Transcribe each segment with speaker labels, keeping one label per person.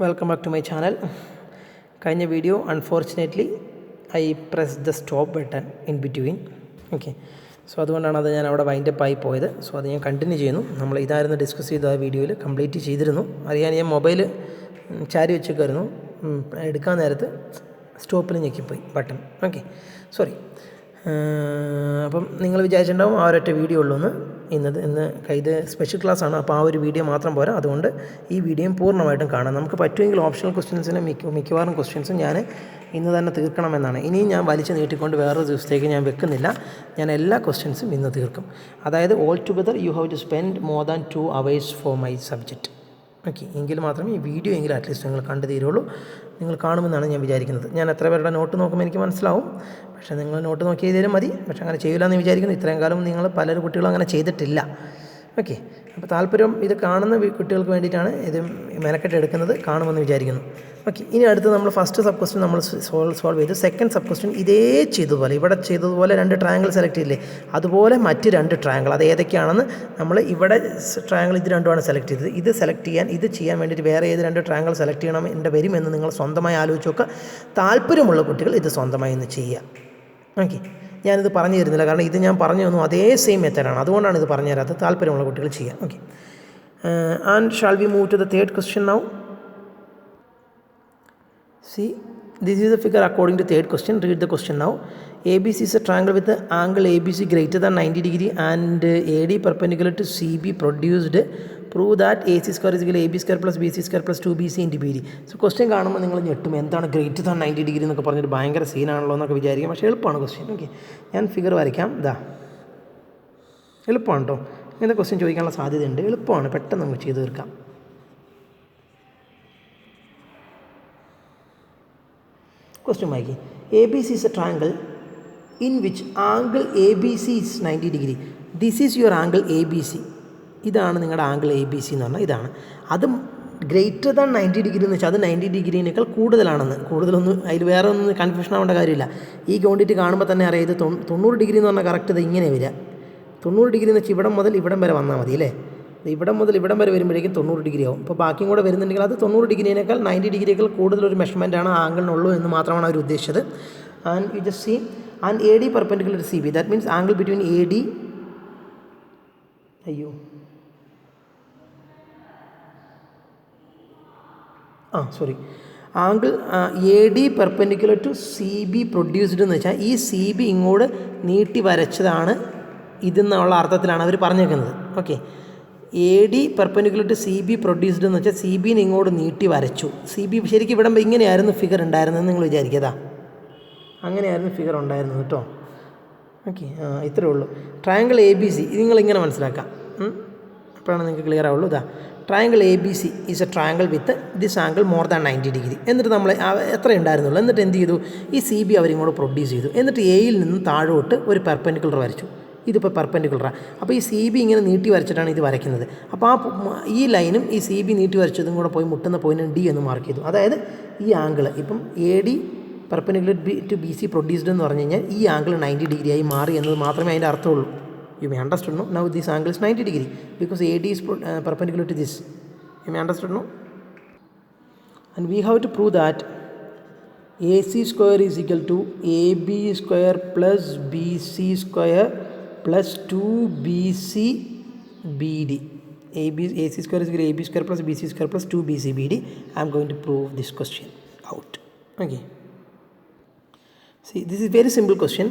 Speaker 1: Welcome back to my channel. കഴിഞ്ഞ video unfortunately I press the stop button in between. Okay, so അതുകൊണ്ടാണ് അത് ഞാൻ അവിടെ wind up ആയി പോയത്. സോ അത് ഞാൻ കണ്ടിന്യൂ ചെയ്യുന്നു. നമ്മൾ ഇതായിരുന്നു ഡിസ്കസ് ചെയ്ത ആ വീഡിയോയിൽ കംപ്ലീറ്റ് ചെയ്തിരുന്നു. അറിയാൻ ഞാൻ മൊബൈൽ ചാരി വെച്ചേക്കായിരുന്നു. എടുക്കാൻ നേരത്ത് സ്റ്റോപ്പിൽ ഞെക്കിപ്പോയി ബട്ടൺ. Okay, sorry. അപ്പം നിങ്ങൾ വിചാരിച്ചിട്ടുണ്ടാവും ആ ഒരൊറ്റ വീഡിയോ ഉള്ളൂ എന്ന്. ഇന്ന് ഇത് സ്പെഷ്യൽ ക്ലാസ് ആണ്, അപ്പോൾ ആ ഒരു വീഡിയോ മാത്രം പോരാ. അതുകൊണ്ട് ഈ വീഡിയോയും പൂർണ്ണമായിട്ടും കാണാം. നമുക്ക് പറ്റുമെങ്കിൽ ഓപ്ഷണൽ ക്വസ്റ്റ്യൻസിന് മിക്കവാറും ക്വസ്റ്റ്യൻസും ഞാൻ ഇന്ന് തന്നെ തീർക്കണമെന്നാണ്. ഇനിയും ഞാൻ വലിച്ചു നീട്ടിക്കൊണ്ട് വേറൊരു ദിവസത്തേക്ക് ഞാൻ വെക്കുന്നില്ല. ഞാൻ എല്ലാ ക്വസ്റ്റ്യൻസും ഇന്ന് തീർക്കും. അതായത് all together you have to spend more than 2 hours for my subject. Okay, എങ്കിൽ മാത്രമേ ഈ വീഡിയോ എങ്കിലും അറ്റ്ലീസ്റ്റ് നിങ്ങൾ കണ്ടു തീരുള്ളൂ. നിങ്ങൾ കാണുമെന്നാണ് ഞാൻ വിചാരിക്കുന്നത്. ഞാൻ എത്ര പേരുടെ നോട്ട് നോക്കുമ്പോൾ എനിക്ക് മനസ്സിലാവും. പക്ഷേ നിങ്ങൾ നോട്ട് നോക്കി എഴുതിയാലും മതി. പക്ഷേ അങ്ങനെ ചെയ്യില്ല എന്ന് വിചാരിക്കുന്നു. ഇത്രയും കാലം നിങ്ങൾ പലരും കുട്ടികളും അങ്ങനെ ചെയ്തിട്ടില്ല. ഓക്കെ, അപ്പോൾ താല്പര്യം ഇത് കാണുന്ന കുട്ടികൾക്ക് വേണ്ടിയിട്ടാണ് ഇത് മെനക്കെട്ട് എടുക്കുന്നത്. കാണുമെന്ന് വിചാരിക്കുന്നു. ഓക്കെ, ഇനി അടുത്ത് നമ്മൾ ഫസ്റ്റ് സബ് ക്വസ്റ്റ്യൻ നമ്മൾ സോൾവ് ചെയ്തു. സെക്കൻഡ് സബ് ക്വസ്റ്റ്യൻ ഇതേ ചെയ്തതുപോലെ, ഇവിടെ ചെയ്തതുപോലെ 2 ട്രയാങ്കിൾ സെലക്ട് ചെയ്യില്ലേ, അതുപോലെ മറ്റ് 2 ട്രയാങ്കിൾ. അത് ഏതൊക്കെയാണെന്ന് നമ്മൾ ഇവിടെ ട്രയാങ്കിൾ ഇത് രണ്ടുമാണ് സെലക്ട് ചെയ്തത്. ഇത് ചെയ്യാൻ വേണ്ടിയിട്ട് വേറെ ഏത് 2 ട്രയാങ്കിൾ സെലക്ട് ചെയ്യണം എൻ്റെ വരുമെന്ന് നിങ്ങൾ സ്വന്തമായി ആലോചിച്ച് നോക്കുക. താല്പര്യമുള്ള കുട്ടികൾ ഇത് സ്വന്തമായി ഒന്ന് ചെയ്യുക. ഓക്കെ, ഞാനിത് പറഞ്ഞു തരുന്നില്ല, കാരണം ഇത് ഞാൻ പറഞ്ഞു തന്നു അതേ സെയിം മെത്തേഡാണ്. അതുകൊണ്ടാണ് ഇത് പറഞ്ഞു തരാത്തത്. താല്പര്യമുള്ള കുട്ടികൾ ചെയ്യാം. Okay, and shall we move to the third question now. See, this is the figure according to third question. Read the question now. ABC is a triangle with the angle ABC greater than 90 degree and AD perpendicular to CB produced. Prove that AC square is equal to AB square plus BC square plus 2BC into BD. So question കാണുമ്പോൾ നിങ്ങൾ ഞെട്ടും, എന്താണ് greater than 90 degree എന്നൊക്കെ പറഞ്ഞിട്ട് ഭയങ്കര സീനാണല്ലോ എന്നൊക്കെ വിചാരിക്കാം. പക്ഷേ എളുപ്പമാണ് ക്വസ്റ്റ്യൻ. ഓക്കെ, ഞാൻ ഫിഗർ വരയ്ക്കാം. എളുപ്പമാണ് കേട്ടോ. ഇങ്ങനത്തെ ക്വസ്റ്റ്യൻ ചോദിക്കാനുള്ള സാധ്യതയുണ്ട്. എളുപ്പമാണ്, പെട്ടെന്ന് നമുക്ക് ചെയ്ത് തീർക്കാം. Question Mikey. ABC is a triangle in which angle ABC is 90 degree. This is your angle ABC. ഇതാണ് നിങ്ങളുടെ ആംഗിൾ ABC എന്ന് പറഞ്ഞാൽ ഇതാണ്. അത് ഗ്രേറ്റർ ദാൻ 90 ഡിഗ്രി എന്ന് വെച്ചാൽ അത് 90 ഡിഗ്രീനേക്കാൾ കൂടുതലാണെന്ന്. കൂടുതലൊന്നും അതിൽ വേറെ ഒന്നും കൺഫ്യൂഷൻ ആവേണ്ട കാര്യമില്ല. ഈ ക്വാണ്ടിറ്റി കാണുമ്പോൾ തന്നെ അറിയാം ഇത് 90 ഡിഗ്രി എന്ന് പറഞ്ഞാൽ കറക്റ്റ് ഇത് ഇങ്ങനെ വരിക. 90 ഡിഗ്രി എന്ന് വെച്ചാൽ ഇവിടം മുതൽ ഇവിടം വരെ വന്നാൽ മതി അല്ലേ. ഇവിടം മുതൽ ഇവിടം വരെ വരുമ്പോഴേക്കും 90 ഡിഗ്രി ആവും. ഇപ്പോൾ ബാക്കിയും കൂടെ വരുന്നുണ്ടെങ്കിൽ അത് 90 ഡിഗ്രീനേക്കാൾ 90 ഡിഗ്രിയേക്കാൾ കൂടുതലൊരു മെഷർമെൻറ്റാണ് ആംഗിളിനുള്ളൂ എന്ന് മാത്രമാണ് അവർ ഉദ്ദേശിച്ചത്. And you just see and AD perpendicular CB. That means angle between AD angle AD perpendicular to CB produced എന്ന് വെച്ചാൽ ഈ CB ഇങ്ങോട്ട് നീട്ടി വരച്ചതാണ് ഇതെന്നുള്ള അർത്ഥത്തിലാണ് അവർ പറഞ്ഞേക്കുന്നത്. Okay, AD perpendicular to CB produced എന്ന് വെച്ചാൽ CBനെ ഇങ്ങോട്ട് നീട്ടി വരച്ചു. CB ശരിക്കും ഇവിടെ ഇങ്ങനെയായിരുന്നു ഫിഗർ ഉണ്ടായിരുന്നതെന്ന് നിങ്ങൾ വിചാരിക്കുക. അങ്ങനെയായിരുന്നു ഫിഗർ ഉണ്ടായിരുന്നത് കേട്ടോ. ഓക്കെ, ഇത്രയേ ഉള്ളൂ. ട്രയാങ്കിൾ ABC ഇത് നിങ്ങളിങ്ങനെ മനസ്സിലാക്കാം. അപ്പോഴാണ് നിങ്ങൾക്ക് ക്ലിയർ ആവുള്ളൂ. Triangle ABC is A triangle with this angle more than 90 degree. എന്നിട്ട് നമ്മൾ എത്ര ഉണ്ടായിരുന്നുള്ളൂ. എന്നിട്ട് എന്ത് ചെയ്തു, ഈ CB അവരിങ്ങോട്ട് പ്രൊഡ്യൂസ് ചെയ്തു. എന്നിട്ട് Aയിൽ നിന്നും താഴോട്ട് ഒരു പെർപെൻഡിക്കുലർ വരച്ചു. ഇതിപ്പോൾ പെർപെൻഡിക്കുലറാണ്. അപ്പോൾ ഈ CB ഇങ്ങനെ നീട്ടി വരച്ചിട്ടാണ് ഇത് വരയ്ക്കുന്നത്. അപ്പോൾ ഈ ലൈനും ഈ CB നീട്ടി വരച്ചതും കൂടെ പോയി മുട്ടുന്ന പോയിന്റ് D എന്ന് മാർക്ക് ചെയ്തു. അതായത് ഈ ആംഗിൾ ഇപ്പം AD perpendicular to BC produced എന്ന് പറഞ്ഞു കഴിഞ്ഞാൽ ഈ ആംഗിൾ 90 ഡിഗ്രി ആയി മാറി എന്നത് മാത്രമേ അതിൻ്റെ അർത്ഥമുള്ളൂ. You may understand no. Now this angle is 90 degree because AD is perpendicular to this. You may understand no. And we have to prove that AC square is equal to AB square plus BC square plus 2BC BD. AC square is equal to AB square plus BC square plus 2BC BD. I am going to prove this question out. Okay. See, this is very simple question.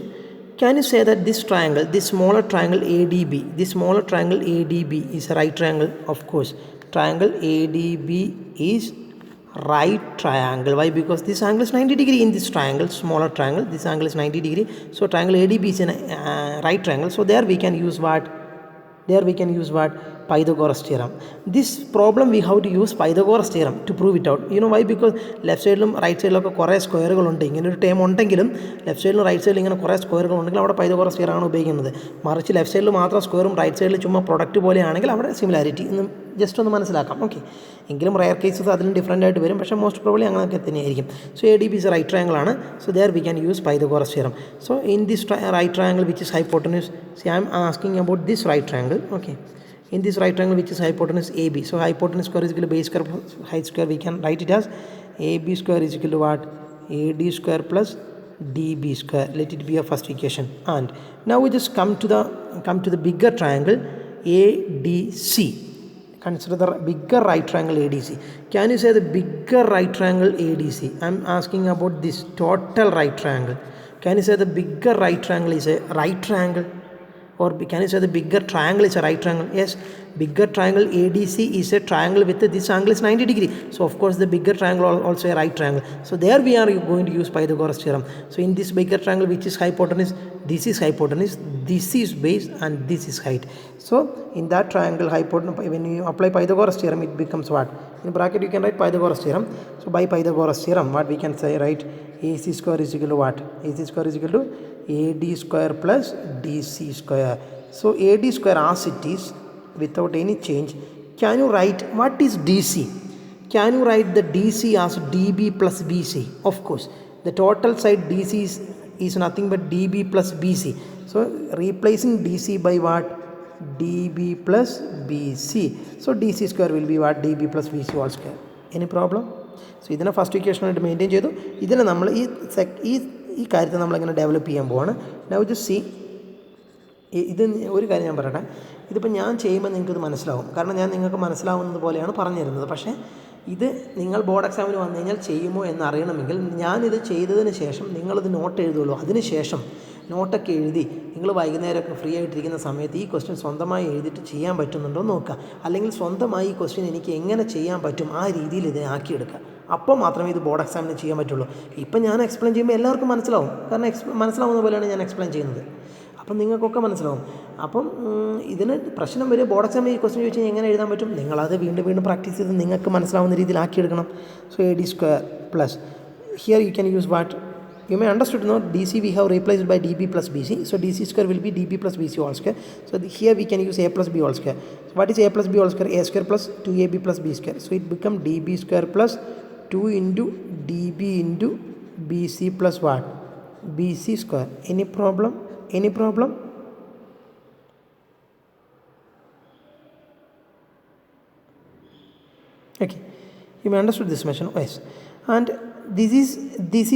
Speaker 1: Can you say that this triangle, this smaller triangle ADB is a right triangle? Of course, triangle ADB is right triangle. Why? Because this angle is 90 degree in this triangle, smaller triangle. This angle is 90 degree. So triangle ADB is a right triangle. So there we can use what? Pythagoras theorem. This problem we have to use Pythagoras theorem to prove it out. You know why? Because left side right side കുറേ സ്ക്വയറുകളുണ്ട്. ഇങ്ങനെ ഒരു term ഉണ്ടെങ്കിലും left സൈഡിലും right സൈഡിലും ഇങ്ങനെ കുറേ സ്ക്വയറുകളുണ്ടെങ്കിൽ അവിടെ Pythagoras theorem ആണ് ഉപയോഗിക്കുന്നത്. മറിച്ച് ലെഫ്റ്റ് സൈഡിൽ മാത്രം സ്ക്വയറും റൈറ്റ് സൈഡിൽ ചുമ്മാ പ്രൊഡക്റ്റ് പോലെയാണെങ്കിൽ അവിടെ സിമിലാരിറ്റി എന്ന് ജസ്റ്റ് ഒന്ന് മനസ്സിലാക്കാം. ഓക്കെ, എങ്കിലും റയർ കേസസ് അതിന് ഡിഫറൻ്റ് ആയിട്ട് വരും. പക്ഷേ മോസ്റ്റ് പ്രോബബ്ലി അങ്ങനെയൊക്കെ തന്നെയായിരിക്കും. So ADB is a right triangle ആണ്. So there we can use Pythagoras theorem. So in this right triangle which is hypotenuse, see I am asking about this right triangle. Okay, in this right triangle which is hypotenuse AB. So hypotenuse square is equal to base square plus height square. We can write it as AB square is equal to what? AD square plus DB square. Let it be a first equation. And now we just come to the bigger triangle ADC. Consider the bigger right triangle ADC. Can you say the bigger right triangle ADC? I am asking about this total right triangle. Can you say the bigger right triangle is a right triangle? Or can you say the bigger triangle is a right triangle? Yes, bigger triangle ADC is a triangle with this angle is 90 degree. So of course the bigger triangle also a right triangle. So there we are going to use Pythagoras theorem. So in this bigger triangle which is hypotenuse, this is base and this is height. So in that triangle hypotenuse, when you apply Pythagoras theorem, it becomes what? In bracket you can write Pythagoras theorem. So by Pythagoras theorem, what we can say, right? AC square is equal to what? AC square is equal to AD square plus DC square. So AD square as it is without any change. Can you write what is DC? Can you write the DC as DB plus BC? Of course, the total side DC is nothing but DB plus BC. So replacing DC by what? DB plus BC. So DC square will be what? DB plus BC all square. Any problem? So ഇതിനെ first ഇക്വേഷനായിട്ട് maintain ചെയ്തു. ഇതിനെ നമ്മൾ ഈ കാര്യത്തെ നമ്മളിങ്ങനെ develop ചെയ്യാൻ പോവാണ്. Now just see, ഇത് ഒരു കാര്യം ഞാൻ പറയട്ടെ, ഇതിപ്പോൾ ഞാൻ ചെയ്യുമ്പോൾ നിങ്ങൾക്കിത് മനസ്സിലാവും. കാരണം ഞാൻ നിങ്ങൾക്ക് മനസ്സിലാവുന്നത് പോലെയാണ് പറഞ്ഞു തരുന്നത്. പക്ഷേ ഇത് നിങ്ങൾ ബോർഡ് എക്സാമിന് വന്നു കഴിഞ്ഞാൽ ചെയ്യുമോ എന്നറിയണമെങ്കിൽ ഞാനിത് ചെയ്തതിന് ശേഷം നിങ്ങളിത് നോട്ട് എഴുതുള്ളൂ. അതിന് ശേഷം നോട്ടൊക്കെ എഴുതി നിങ്ങൾ വൈകുന്നേരമൊക്കെ ഫ്രീ ആയിട്ടിരിക്കുന്ന സമയത്ത് ഈ ക്വസ്റ്റ്യൻ സ്വന്തമായി എഴുതിയിട്ട് ചെയ്യാൻ പറ്റുന്നുണ്ടോ നോക്കുക. അല്ലെങ്കിൽ സ്വന്തമായി ഈ ക്വസ്റ്റ്യൻ എനിക്ക് എങ്ങനെ ചെയ്യാൻ പറ്റും ആ രീതിയിൽ ഇതിനെ ആക്കിയെടുക്കുക. അപ്പോൾ മാത്രമേ ഇത് ബോർഡ് എക്സാമിന് ചെയ്യാൻ പറ്റുള്ളൂ. ഇപ്പം ഞാൻ എക്സ്പ്ലെയിൻ ചെയ്യുമ്പോൾ എല്ലാവർക്കും മനസ്സിലാവും. കാരണം മനസ്സിലാവുന്ന പോലെയാണ് ഞാൻ എക്സ്പ്ലെയിൻ ചെയ്യുന്നത്. അപ്പം നിങ്ങൾക്കൊക്കെ മനസ്സിലാവും. അപ്പം ഇതിന് പ്രശ്നം വരെ ബോർഡ് എക്സാമിൽ ഈ ക്വസ്റ്റ്യൻ ചോദിച്ചാൽ എങ്ങനെ എഴുതാൻ പറ്റും? നിങ്ങളത് വീണ്ടും പ്രാക്ടീസ് ചെയ്ത് നിങ്ങൾക്ക് മനസ്സിലാവുന്ന രീതിയിൽ ആക്കിയെടുക്കണം. So AD square plus here you can use what? You may understood, no? DC we have replaced by DB plus BC. So DC square will be DB plus BC all square. So here we can use A plus B all square. So what is A plus B all square? A square plus 2AB plus B square. So it become DB square plus 2 into DB into BC plus what? BC square. Any problem? Any problem? Okay, you may understood this mention. Yes, and this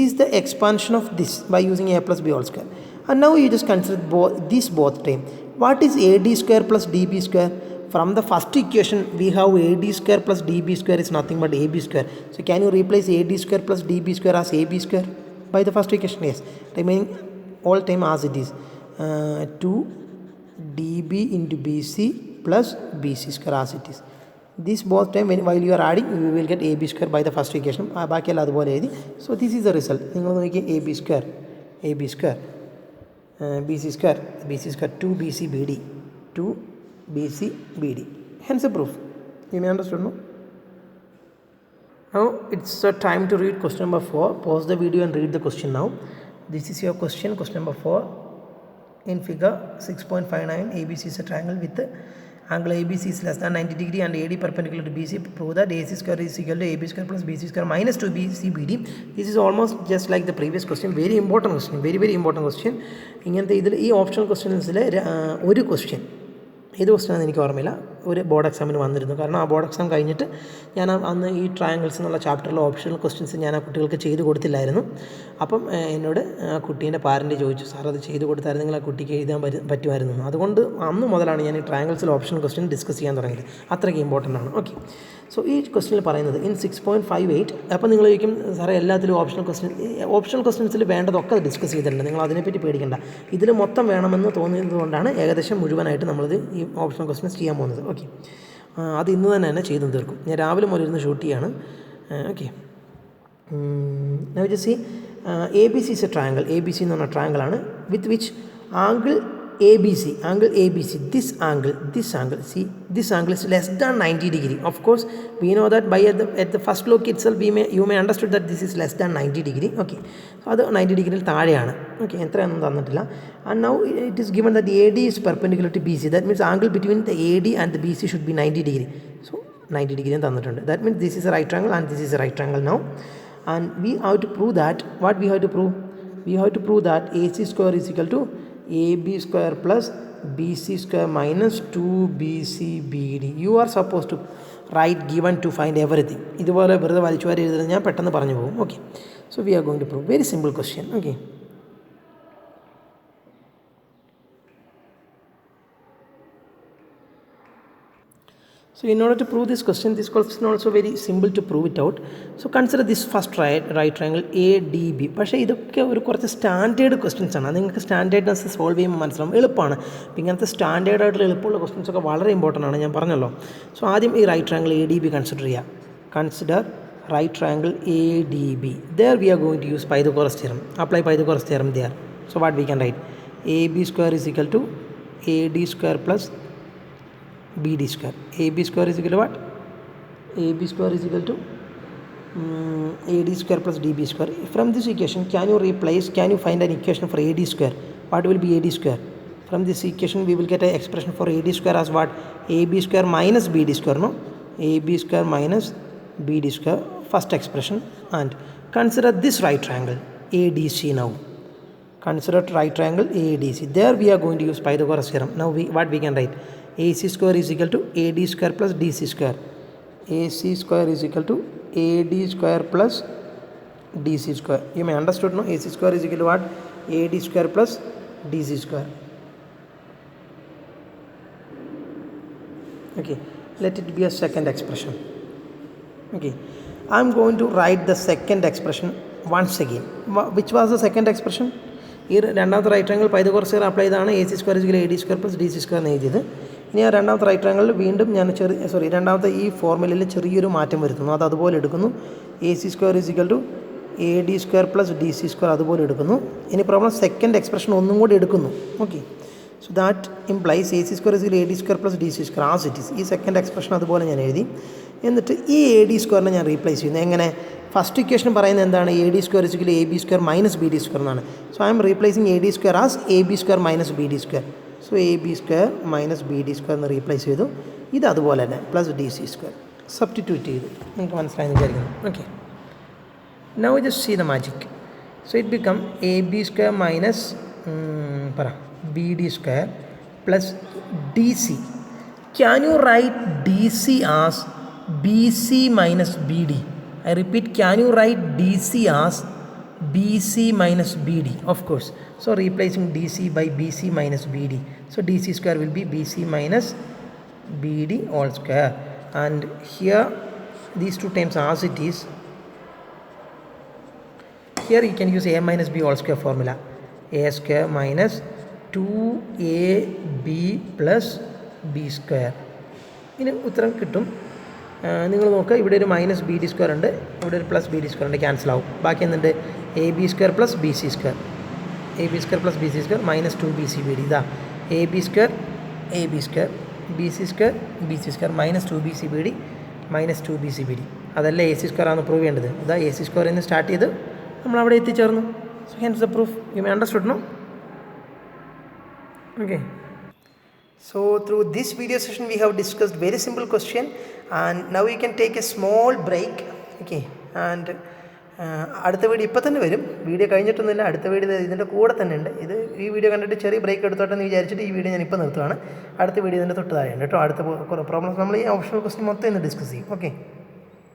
Speaker 1: is the expansion of this by using A plus B all square. And now you just consider both term. What is AD square plus DB square? From the first equation we have AD square plus DB square is nothing but AB square. So can you replace AD square plus DB square as AB square by the first equation? Yes, remaining all time as it is 2 DB into BC plus BC square as it is. This both time while you are adding you will get AB square by the first equation. ബാക്കിയെല്ലാം അതുപോലെ എഴുതി. So this is the result. നിങ്ങൾ നോക്കിയാൽ AB square BC square 2 BC BD 2 BC BD. Hence the proof. You may understand, no? Now it's time to read question number 4. Pause the video and read the question now. This is your question number 4. In figure 6.59, ABC is a triangle with angle ABC is less than 90 degree and AD perpendicular to BC. Prove that AC square is equal to AB square plus BC square minus 2BC BD. This is almost just like the previous question. Very important question. Very important question. ഇങ്ങനത്തെ ഇതിൽ ഈ optional ക്വസ്റ്റ്യൻസിൽ ഒരു question ഏത് ക്വസ്റ്റ്യനാണെന്ന് എനിക്ക് ഓർമ്മയില്ല, ഒരു board എക്സാമിന് വന്നിരുന്നു. കാരണം ആ ബോർഡ് എക്സാം കഴിഞ്ഞിട്ട് ഞാൻ അന്ന് ഈ ട്രയാങ്കിൾസ് എന്നുള്ള ചാപ്റ്ററിലെ ഓപ്ഷണൽ ക്വസ്റ്റ്യൻസ് ഞാൻ ആ കുട്ടികൾക്ക് ചെയ്ത് കൊടുത്തില്ലായിരുന്നു. അപ്പം എന്നോട് ആ കുട്ടീൻ്റെ പാരൻറ്റ് ചോദിച്ചു, സാർ അത് ചെയ്ത് കൊടുത്തായിരുന്നെങ്കിൽ ആ കുട്ടിക്ക് എഴുതാൻ പറ്റുമായിരുന്നു. അതുകൊണ്ട് അന്ന് മുതലാണ് ഞാൻ ഈ ട്രയാങ്കിൾസിൽ ഓപ്ഷണൽ ക്വസ്റ്റ്യൻ ഡിസ്കസ് ചെയ്യാൻ തുടങ്ങിയത്. അത്രയ്ക്ക് ഇമ്പോർട്ടൻ്റ് ആണ്. ഓക്കെ, സോ ഈ ക്വസ്റ്റ്യനിൽ പറയുന്നത് ഇൻ 6.58. അപ്പോൾ നിങ്ങൾ ചോദിക്കും, സാറേ എല്ലാത്തിലും ഓപ്ഷണൽ ക്വസ്റ്റ്യൻസിൽ വേണ്ടതൊക്കെ ഡിസ്കസ് ചെയ്തിട്ടുണ്ട്, നിങ്ങൾ അതിനെപ്പറ്റി പേടിക്കേണ്ട. ഇതിൽ മൊത്തം വേണമെന്ന് തോന്നിയത് കൊണ്ടാണ് ഏകദേശം മുഴുവനായിട്ട് നമ്മളിത് ഈ ഓപ്ഷണൽ ക്വസ്റ്റ്യൻസ് ചെയ്യാൻ പോകുന്നത്. ഓക്കെ, അത് ഇന്ന് തന്നെ ചെയ്തു തീർക്കും. ഞാൻ രാവിലെ മുതൽ ഇരുന്ന് ഷൂട്ട് ചെയ്യാണ്. Okay, now just see ABC is a triangle. ABC എന്ന് പറഞ്ഞ triangle ആണ് with which angle ABC, this angle, see, this angle is less than 90 degree. Of course, we know that by at the first look itself, you may understood that this is less than 90 degree. Okay, so അത് 90 degree താഴെയാണ്. Okay, എത്രയാണെന്ന് തന്നിട്ടില്ല. And now it is given that the AD is perpendicular to BC. That means angle between the AD and the BC should be 90 degree. So 90 degree തന്നിട്ടുണ്ട്. That means this is a right triangle and this is a right triangle now. And we have to prove that, what we have to prove? We have to prove that AC square is equal to AB square plus BC square minus 2BCBD. You are supposed to write given to find everything. ഇതുപോലെ വെറുതെ വലിച്ചു വാരി എഴുതുന്നത് ഞാൻ പെട്ടെന്ന് പറഞ്ഞു പോകും. Okay, so we are going to prove very simple question. Okay, so in order to prove this question also very simple to prove it out. So consider this first right triangle ADB. പക്ഷേ ഇതൊക്കെ ഒരു കുറച്ച് standard questions ആണ്. അത് നിങ്ങൾക്ക് സ്റ്റാൻഡേർഡ്നെസ് solve ചെയ്യുമ്പോൾ മനസ്സിലാവും, എളുപ്പമാണ്. അപ്പോൾ ഇങ്ങനത്തെ സ്റ്റാൻഡേർഡ് ആയിട്ടുള്ള എളുപ്പമുള്ള ക്വസ്റ്റ്യൻസ് ഒക്കെ വളരെ ഇമ്പോർട്ടൻ്റ് ആണ്, ഞാൻ പറഞ്ഞല്ലോ. സോ ആദ്യം ഈ റൈറ്റ് ട്രയാങ്കിൾ ADB കൺസിഡർ ചെയ്യുക. Consider right triangle ADB. there we are going to use Pythagoras theorem. apply Pythagoras theorem there. So what we can write? AB square is equal to AD square plus BD square. AB square is equal to what? AB square is equal to AD square plus DB square. From this equation, can you find an equation for AD square? What will be AD square? From this equation, we will get an expression for AD square as what? AB square minus BD square, no? AB square minus BD square, first expression. And consider this right triangle ADC now. Consider right triangle ADC. There we are going to use Pythagoras theorem. Now what we can write? AC square is equal to AD square plus DC square. AC square is equal to AD square plus DC square. You may understood, no? AC square is equal to what? AD square plus DC square. Okay, let it be a second expression. Okay, I am going to write the second expression once again. Which was the second expression? ഈ രണ്ടാമത്തെ right triangle Pythagoras theorem apply ചെയ്താണ് AC square is AD square plus DC square എന്ന് എഴുതിയത്. ഇനി ആ രണ്ടാമത്തെ right ട്രയാങ്കിളിൽ വീണ്ടും ഞാൻ രണ്ടാമത്തെ ഈ ഫോർമുലയിൽ ചെറിയൊരു മാറ്റം വരുത്തുന്നു. അത് അതുപോലെ എടുക്കുന്നു. AC square is equal to AD square plus DC square അതുപോലെ എടുക്കുന്നു. ഇനി പ്രോബ്ലം സെക്കൻഡ് എക്സ്പ്രഷൻ ഒന്നും കൂടി എടുക്കുന്നു. Okay, so that implies AC square is AD square plus DC square as it is. ഈ സെക്കൻഡ് എക്സ്പ്രഷൻ അതുപോലെ ഞാൻ എഴുതി. എന്നിട്ട് ഈ AD സ്ക്വയറിനെ ഞാൻ റീപ്ലേസ് ചെയ്യുന്നു. എങ്ങനെ? ഫസ്റ്റ് ഇക്വേഷൻ പറയുന്നത് എന്താണ്? AD square is equal AB square minus BD square എന്നാണ്. So I am replacing AD square as AB square minus BD square. So AB square minus BD square എന്ന് replace ചെയ്തു. ഇത് അതുപോലെ തന്നെ പ്ലസ് DC സ്ക്വയർ സബ്സ്റ്റിറ്റ്യൂട്ട് ചെയ്തു. നിങ്ങൾക്ക് മനസ്സിലായെന്ന് വിചാരിക്കുന്നു. Okay, now just see the magic. So it become AB square minus BD square plus DC. Can you write DC as BC minus BD? I repeat, can you write DC as BC minus BD? Of course. So replacing DC by BC minus BD. So DC square will be BC minus BD all square. And here these two terms as it is. Here you can use A minus B all square formula. A square minus 2AB plus B square. ഇനി ഉത്തരം കിട്ടും. നിങ്ങൾ നോക്കുക, ഇവിടെ ഒരു minus BD square ഉണ്ട്, ഇവിടെ ഒരു പ്ലസ് BD സ്ക്വയർ ഉണ്ട്, ക്യാൻസൽ ആവും. ബാക്കി എന്തുണ്ട്? AB square plus BC square. AB square plus BC square minus 2BCBD. ഇതാ AB square square BC square BC square minus 2BCBD minus 2BCBD. അതല്ല AC സ്ക്വയർ ആണ് പ്രൂവ് ചെയ്യേണ്ടത്. ഇതാ AC സ്ക്വയറിൽ നിന്ന് സ്റ്റാർട്ട് ചെയ്ത് നമ്മളവിടെ എത്തിച്ചേർന്നു. So hence the proof. You may understood, no? Okay. So through this video session we have discussed very simple question, and now you can take a small break. Okay, and അടുത്ത video ഇപ്പോൾ തന്നെ വരും. Video കഴിഞ്ഞിട്ടൊന്നുമില്ല, അടുത്ത video ഇതിൻ്റെ കൂടെ തന്നെ ഉണ്ട്. ഇത് ഈ വീഡിയോ കണ്ടിട്ട് ചെറിയ ബ്രേക്ക് എടുത്തോട്ടെന്ന് വിചാരിച്ചിട്ട് ഈ വീഡിയോ ഞാൻ ഇപ്പോൾ നിർത്തുകയാണ്. അടുത്ത വീഡിയോ ഇതിൻ്റെ തൊട്ട് താഴെയുണ്ട് കേട്ടോ. അടുത്ത പ്രോബ്ലംസ് നമ്മൾ ഈ ഓപ്ഷണൽ ക്വസ്റ്റ്യൻ മൊത്തം ഇന്ന് ഡിസ്കസ് ചെയ്യും. ഓക്കെ.